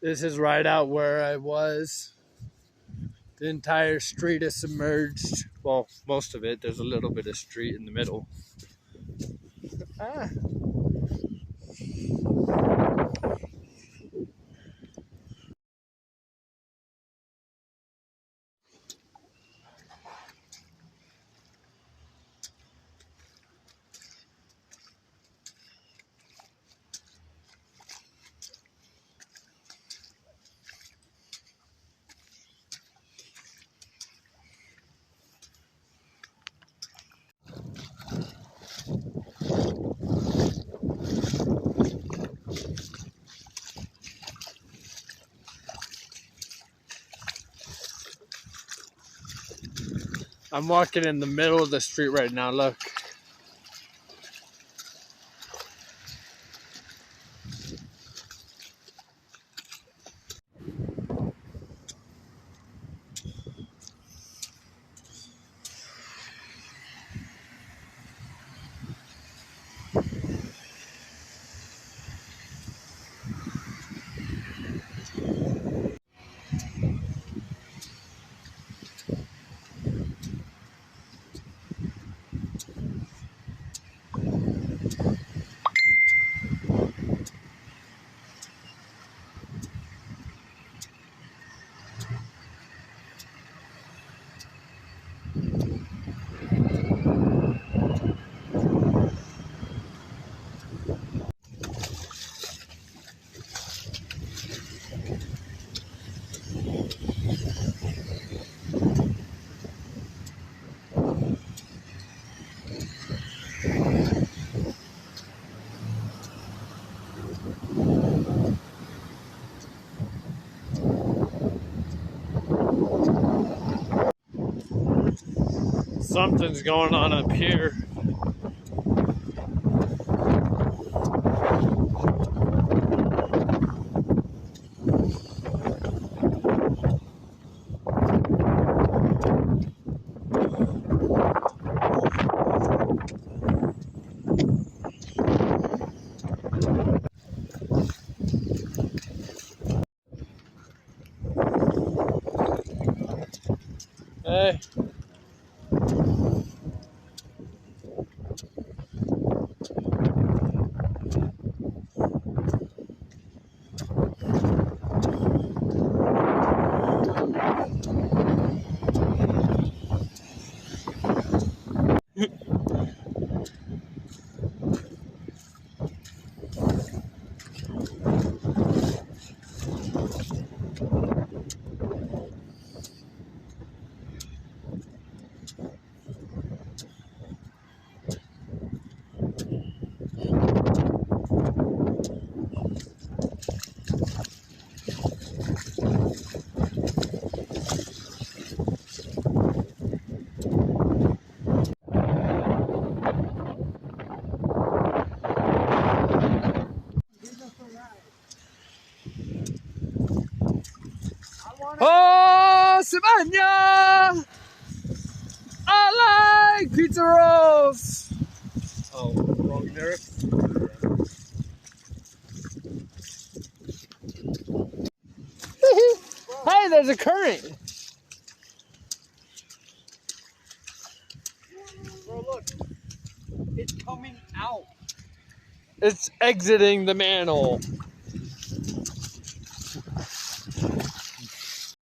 This is right out where I was. The entire street is submerged. Well, most of it. There's a little bit of street in the middle. Ah. I'm walking in the middle of the street right now. Look. Something's going on up here. Hey. Oh, Savannah! I like pizza rolls! Oh, wrong lyric. Hey, there's a current! Bro, look. It's coming out. It's exiting the manhole.